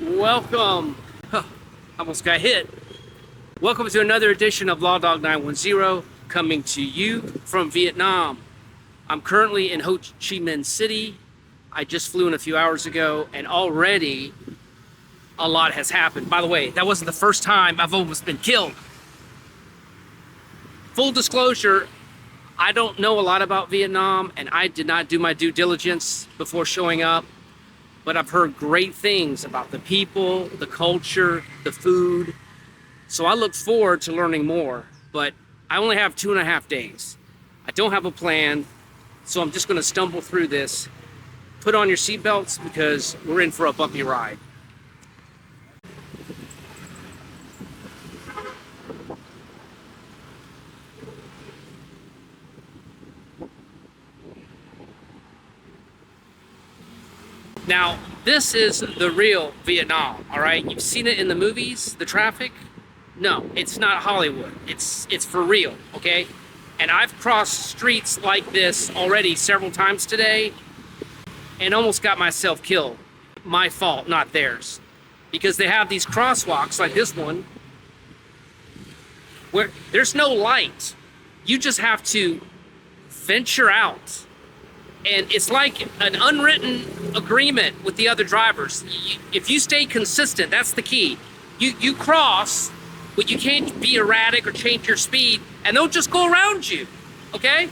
Welcome. Almost got hit. Welcome to another edition of Law Dog 910, coming to you from Vietnam. I'm currently in Ho Chi Minh City. I just flew in a few hours ago, and already a lot has happened. By the way, that wasn't the first time I've almost been killed. Full disclosure, I don't know a lot about Vietnam, and I did not do my due diligence before showing up. But I've heard great things about the people, the culture, the food. So I look forward to learning more, but I only have 2.5 days. I don't have a plan, so I'm just gonna stumble through this. Put on your seatbelts because we're in for a bumpy ride. Now, this is the real Vietnam, all right? You've seen it in the movies, the traffic. No, it's not Hollywood. It's for real, okay? And I've crossed streets like this already several times today and almost got myself killed. My fault, not theirs. Because they have these crosswalks like this one where there's no light. You just have to venture out. And it's like an unwritten agreement with the other drivers. If you stay consistent, that's the key. You cross, but you can't be erratic or change your speed, and they'll just go around you, okay?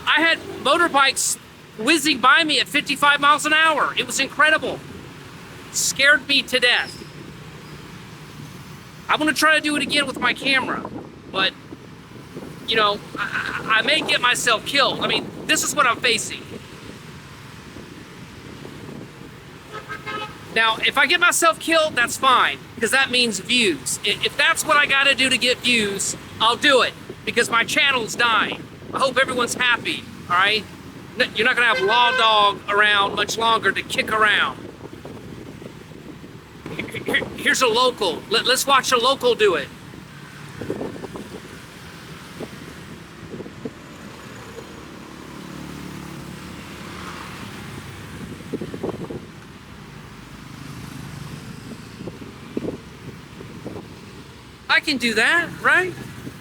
I had motorbikes whizzing by me at 55 miles an hour. It was incredible. Scared me to death. I'm gonna try to do it again with my camera, but you know, I may get myself killed. I mean, this is what I'm facing. Now, if I get myself killed, that's fine, because that means views. If that's what I gotta do to get views, I'll do it, because my channel's dying. I hope everyone's happy, all right? You're not gonna have Law Dog around much longer to kick around. Here's a local. Let's watch a local do it. I can do that, right?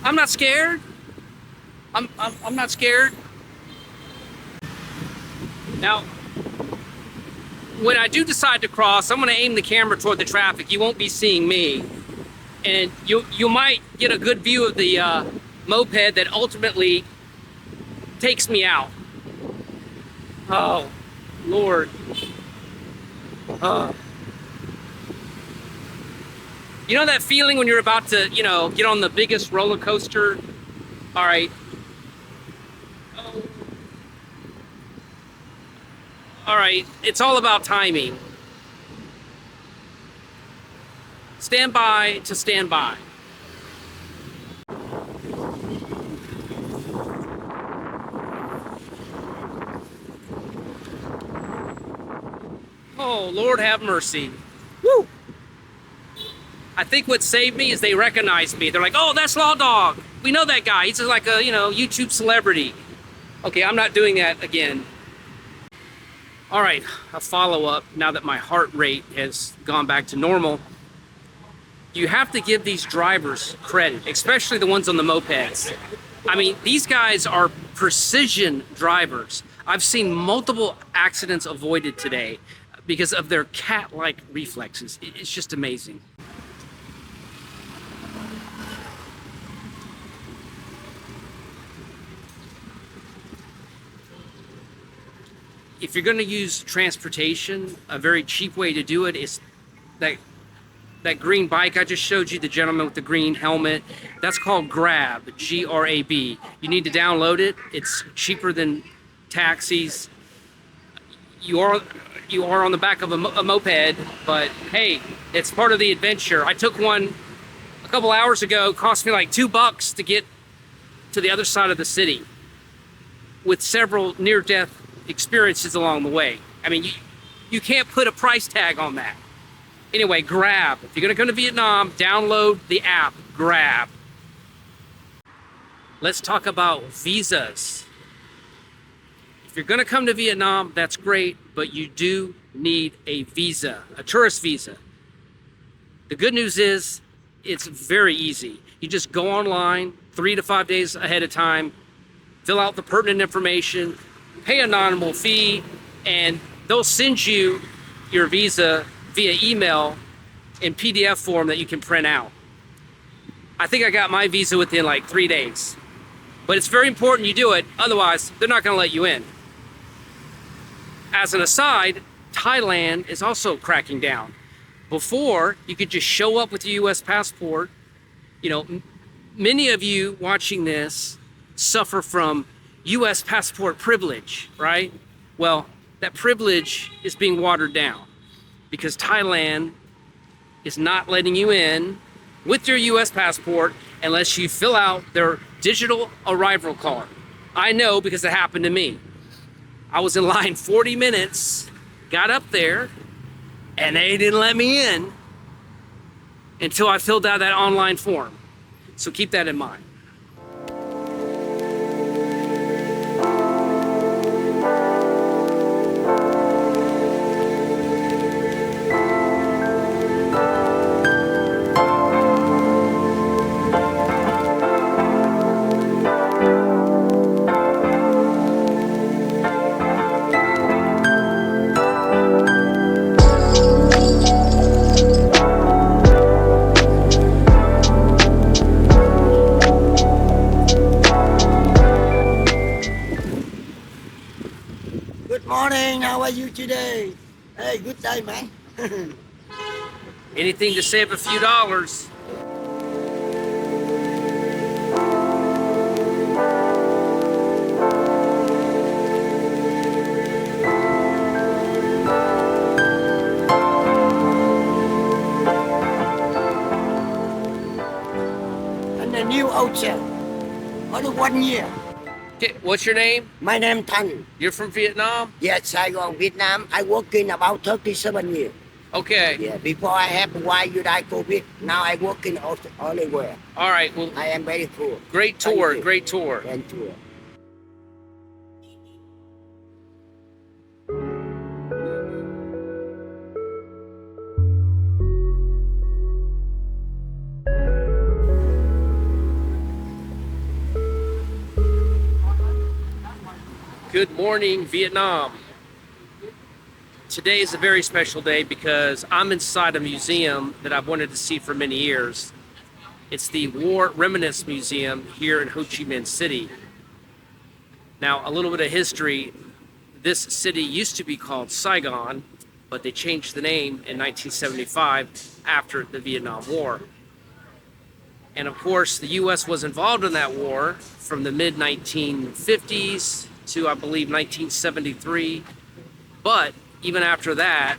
I'm not scared. I'm not scared. Now, when I do decide to cross, I'm gonna aim the camera toward the traffic. You won't be seeing me. And you might get a good view of the moped that ultimately takes me out. Oh, Lord. You know that feeling when you're about to, get on the biggest roller coaster? All right. Oh. All right, it's all about timing. Stand by to stand by. Oh, Lord have mercy. Woo! I think what saved me is they recognized me. They're like, oh, that's Law Dog. We know that guy. He's just like a, YouTube celebrity. Okay, I'm not doing that again. All right, a follow-up now that my heart rate has gone back to normal. You have to give these drivers credit, especially the ones on the mopeds. I mean, these guys are precision drivers. I've seen multiple accidents avoided today because of their cat-like reflexes. It's just amazing. If you're gonna use transportation, a very cheap way to do it is that green bike I just showed you, the gentleman with the green helmet. That's called Grab, G-R-A-B. You need to download it. It's cheaper than taxis. You are on the back of a moped, but hey, it's part of the adventure. I took one a couple hours ago. It cost me like $2 to get to the other side of the city, with several near-death experiences along the way. I mean, you can't put a price tag on that. Anyway, Grab. If you're gonna go to Vietnam, download the app, Grab. Let's talk about visas. If you're going to come to Vietnam, that's great, but you do need a visa, a tourist visa. The good news is it's very easy. You just go online 3 to 5 days ahead of time, fill out the pertinent information, pay a nominal fee, and they'll send you your visa via email in PDF form that you can print out. I think I got my visa within like 3 days. But it's very important you do it, otherwise they're not going to let you in. As an aside, Thailand is also cracking down. Before, you could just show up with your US passport. You know, many of you watching this suffer from US passport privilege, right? Well, that privilege is being watered down because Thailand is not letting you in with your US passport unless you fill out their digital arrival card. I know because it happened to me. I was in line 40 minutes, got up there, and they didn't let me in until I filled out that online form. So keep that in mind. Good morning, how are you today? Hey, good day, man. Anything to save a few dollars. And the new ocean. Only 1 year. Okay, what's your name? My name Thanh. You're from Vietnam? Yes, Saigon, Vietnam. I work in about 37 years. Okay. Yeah, before I have why you die COVID. Now I work in everywhere. All right, well, I am very cool. great tour, great tour. Great tour. Good morning, Vietnam. Today is a very special day because I'm inside a museum that I've wanted to see for many years. It's the War Remnants Museum here in Ho Chi Minh City. Now, a little bit of history. This city used to be called Saigon, but they changed the name in 1975 after the Vietnam War. And of course, the US was involved in that war from the mid-1950s to, I believe, 1973. But even after that,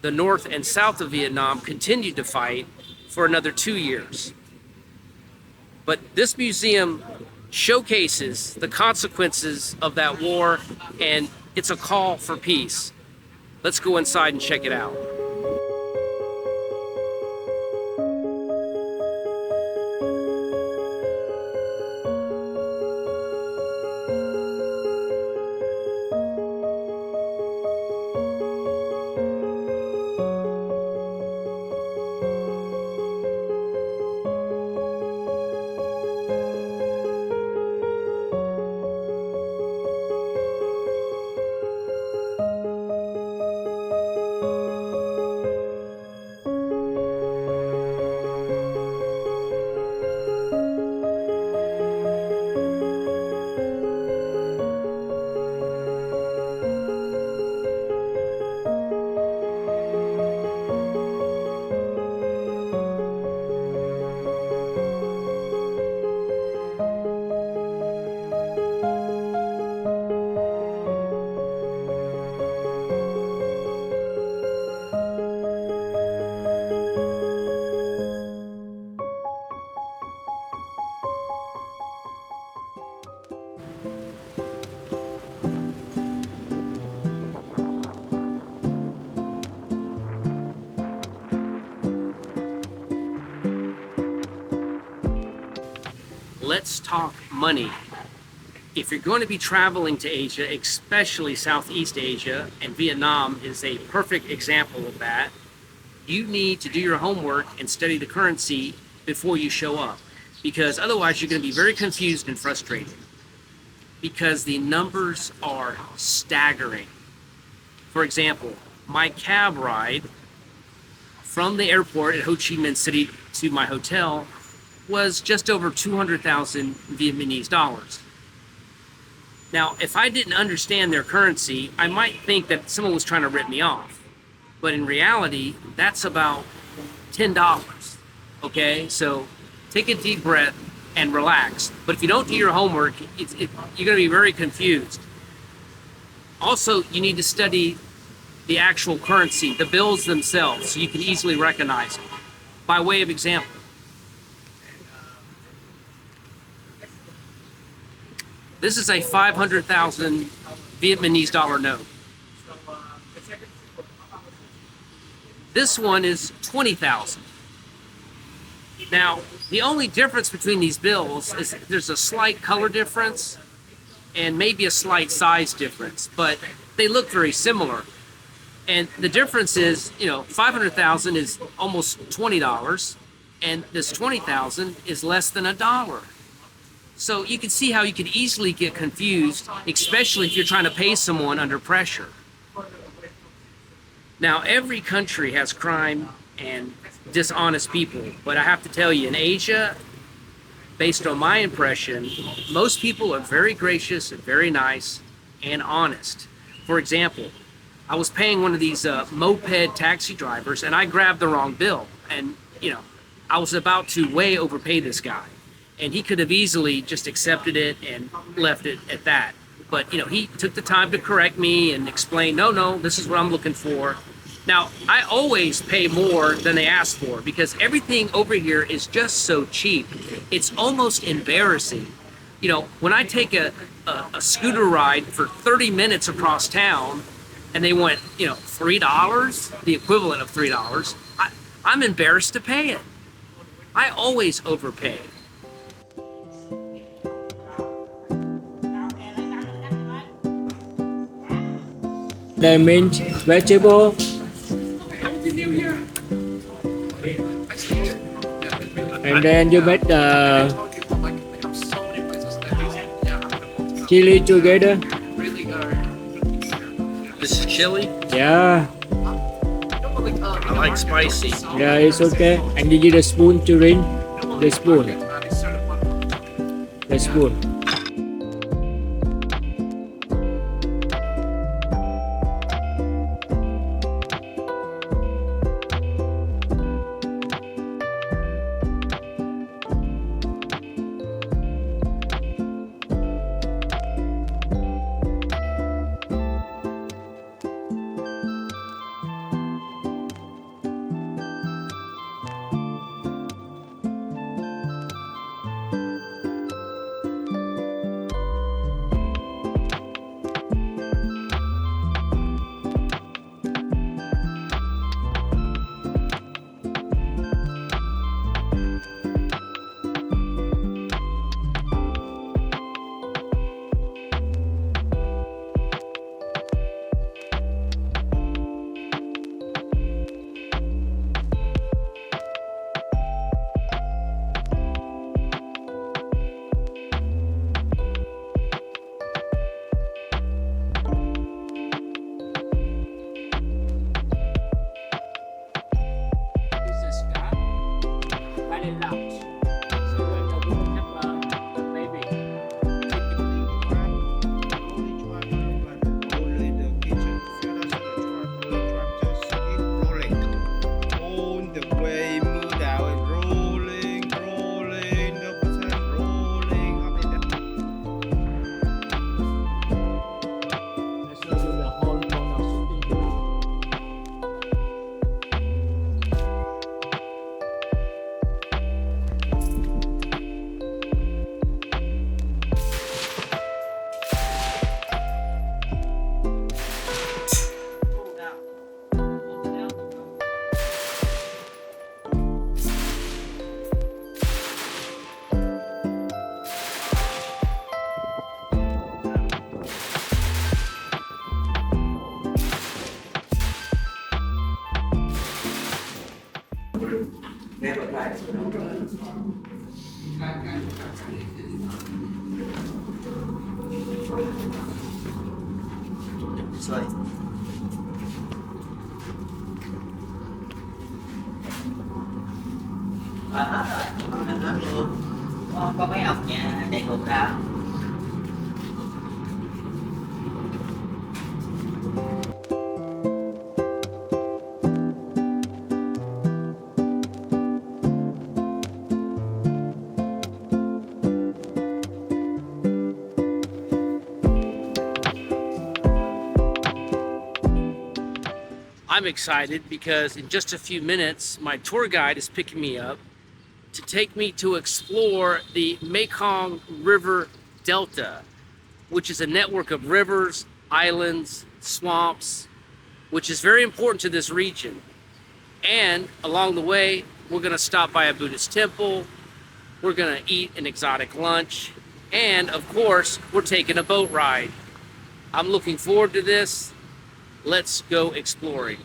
the North and South of Vietnam continued to fight for another 2 years. But this museum showcases the consequences of that war, and it's a call for peace. Let's go inside and check it out. Let's talk money. if you're going to be traveling to Asia, especially Southeast Asia, and Vietnam is a perfect example of that, you need to do your homework and study the currency before you show up, because otherwise you're going to be very confused and frustrated because the numbers are staggering. For example, my cab ride from the airport at Ho Chi Minh City to my hotel was just over 200,000 Vietnamese dollars. Now, if I didn't understand their currency, I might think that someone was trying to rip me off. But in reality, that's about $10. Okay, so take a deep breath and relax. But if you don't do your homework, you're going to be very confused. Also, you need to study the actual currency, the bills themselves, so you can easily recognize them. By way of example, this is a 500,000 Vietnamese dollar note. This one is 20,000. Now, the only difference between these bills is there's a slight color difference and maybe a slight size difference, but they look very similar. And the difference is, 500,000 is almost $20, and this 20,000 is less than $1. So you can see how you can easily get confused, especially if you're trying to pay someone under pressure. Now, every country has crime and dishonest people, but I have to tell you, in Asia, based on my impression, most people are very gracious and very nice and honest. For example, I was paying one of these moped taxi drivers, and I grabbed the wrong bill. And, I was about to way overpay this guy. And he could have easily just accepted it and left it at that. But, he took the time to correct me and explain, no, this is what I'm looking for. Now, I always pay more than they ask for because everything over here is just so cheap. It's almost embarrassing. When I take a scooter ride for 30 minutes across town and they want, $3, the equivalent of $3, I'm embarrassed to pay it. I always overpay. The mint vegetable. And then you make the chili together. This is chili. Yeah, I like spicy. yeah, it's okay. And you need a spoon to rinse the spoon. The spoon. Never tried. Sorry. Hết luôn. Có mấy ốc nha, chạy ngược ra. I'm excited because in just a few minutes, my tour guide is picking me up to take me to explore the Mekong River Delta, which is a network of rivers, islands, swamps, which is very important to this region. And along the way, we're gonna stop by a Buddhist temple, we're gonna eat an exotic lunch, and of course, we're taking a boat ride. I'm looking forward to this. Let's go exploring.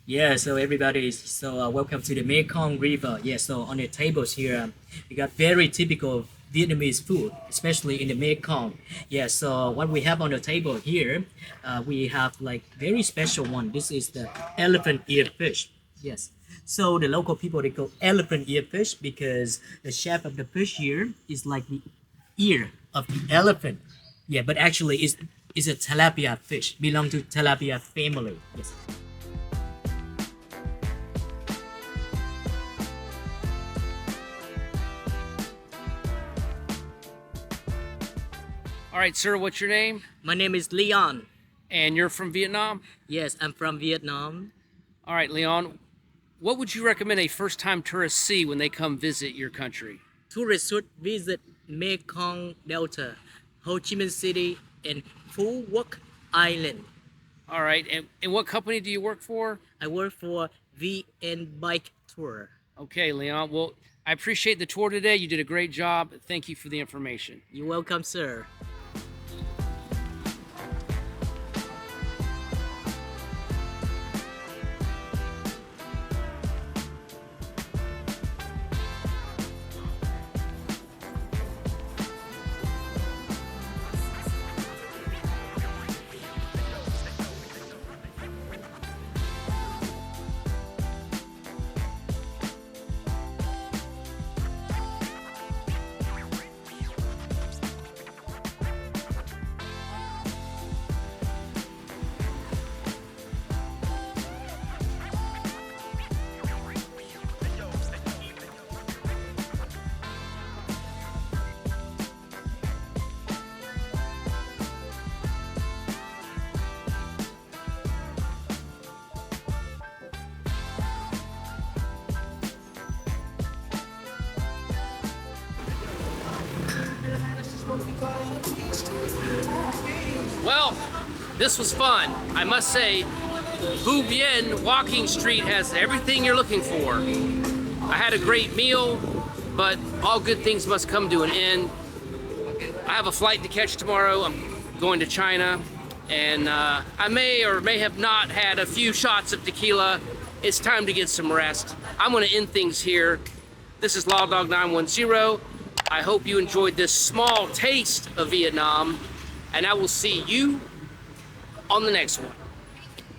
Yeah, so everybody, welcome to the Mekong River. Yeah, so on the tables here, we got very typical Vietnamese food, especially in the Mekong. Yeah, so what we have on the table here, we have like very special one. This is the elephant ear fish. Yes. So the local people, they call elephant ear fish because the shape of the fish here is like the ear of the elephant. Yeah, but actually it's a tilapia fish, belong to tilapia family. Yes. All right, sir, what's your name? My name is Leon. And you're from Vietnam? Yes, I'm from Vietnam. All right, Leon, what would you recommend a first-time tourist see when they come visit your country? Tourists should visit Mekong Delta, Ho Chi Minh City, and Phu Quoc Island. All right, and what company do you work for? I work for VN Bike Tour. Okay, Leon, well, I appreciate the tour today. You did a great job. Thank you for the information. You're welcome, sir. Well, this was fun. I must say, Vu Bien Walking Street has everything you're looking for. I had a great meal, but all good things must come to an end. I have a flight to catch tomorrow. I'm going to China, and I may or may have not had a few shots of tequila. It's time to get some rest. I'm going to end things here. This is Law Dog 910. I hope you enjoyed this small taste of Vietnam, and I will see you on the next one.